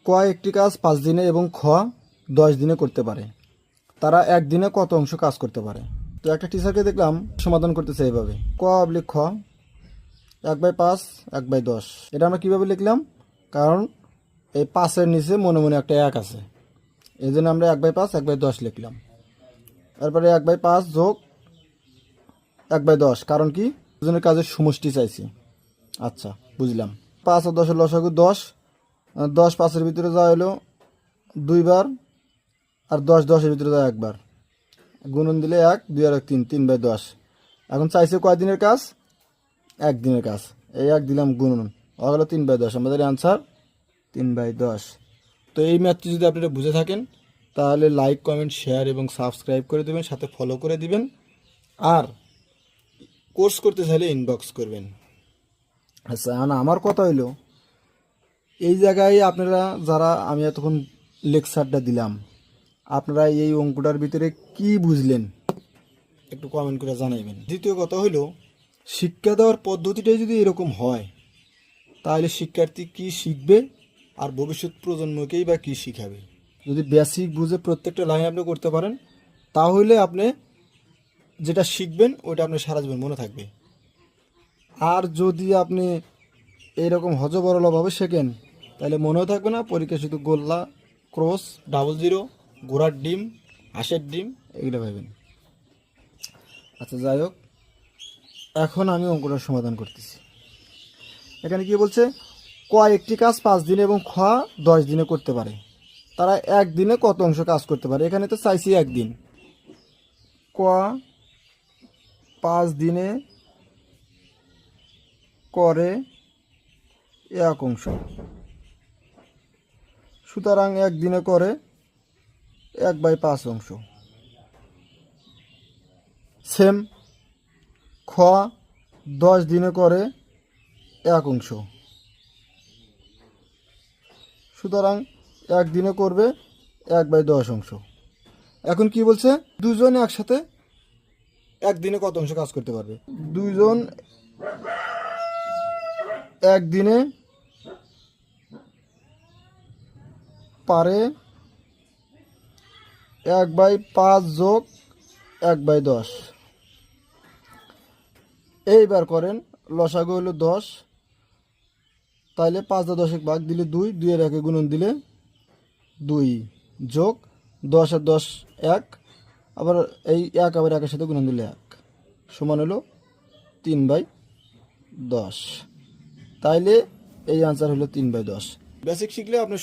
ক একটি কাজ 5 দিনে এবং খ 10 দিনে করতে পারে, তারা একদিনে কত অংশ কাজ করতে পারে? তো একটা টিচারকে দেখলাম সমাধান করতেছে এইভাবে, ক অবলিক খ 1/5 1/10। এটা আমরা কীভাবে লিখলাম? কারণ এই 5-এর নিচে মনে মনে একটা 1 আছে, এই জন্য আমরা 1/5 1/10 লিখলাম। তারপরে 1/5 যোগ 1/10, কারণ কি দুজনের কাজের সমষ্টি চাইছি। আচ্ছা, বুঝলাম। 5 আর 10-এর লসাগু 10, 10 5-এর ভিতরে যাওয়া হলো 2 বার, আর 10 10-এর ভিতরে যাওয়া 1 বার, গুণন দিলে 1 2 আর 1 3, 3/10। এখন চাইছে কয় দিনের কাজ? 1 দিনের কাজ। এই 1 দিলাম গুণন, হলো 3/10, আমাদের অ্যান্সার 3/10। তো এই ম্যাথটি যদি আপনারা বুঝে থাকেন তাহলে লাইক কমেন্ট শেয়ার এবং সাবস্ক্রাইব করে দেবেন, সাথে ফলো করে দিবেন। আর কোর্স করতে চাইলে ইনবক্স করবেন। আচ্ছা, আমার কথা হইলো এই জায়গায় আপনারা যারা আমি এতক্ষণ লেকচারটা দিলাম, আপনারা এই অঙ্কটার ভিতরে কি বুঝলেন একটু কমেন্ট করে জানাইবেন। দ্বিতীয় কথা হইল, শিক্ষা দেওয়ার পদ্ধতিটাই যদি এরকম হয় তাহলে শিক্ষার্থী কি শিখবে আর ভবিষ্যৎ প্রজন্মকেই বা কী শিখাবে? যদি বেসিক বুঝে প্রত্যেকটা লাইন আপনি করতে পারেন তাহলে আপনি যেটা শিখবেন ওইটা আপনি সারা জীবন মনে থাকবে। আর যদি আপনি এইরকম হজবরলভাবে শেখেন তাহলে মনেও থাকবে না, পরীক্ষা শুধু গোল্লা, ক্রস, ডাবল জিরো, ঘোড়ার ডিম, হাঁসের ডিম এগুলো ভাবেন। আচ্ছা, যাই হোক, এখন আমি অঙ্কটার সমাধান করতেছি। এখানে কি বলছে? ক একটি কাজ 5 দিনে এবং খ 10 দিনে করতে পারে, তারা একদিনে কত অংশ কাজ করতে পারে? এখানে তো চাইছি একদিন। ক 5 দিনে করে 1 অংশ, সুতরাং একদিনে করে 1/5 অংশ। সেম খ 10 দিনে করে 1 অংশ, সুতরাং একদিনে করবে 1/10 অংশ। এখন কি বলছে? দুজন একসাথে একদিনে কত অংশ কাজ করতে পারবে? দুইজন একদিনে পারে 1/5 যোগ 1/10। এইবার করেন, লসাগু হলো 10, তাইলে 5 আর 10 ভাগ দিলে 2, 2 এর 1 গুণন দিলে 2, যোগ 10 আর 10 1, আবার এই 1 আবার 1-এর সাথে গুণন দিলে 1, সমান হলো 3/10। তাইলে এই আনসার হলো 3/10। বেসিক শিখলে আপনি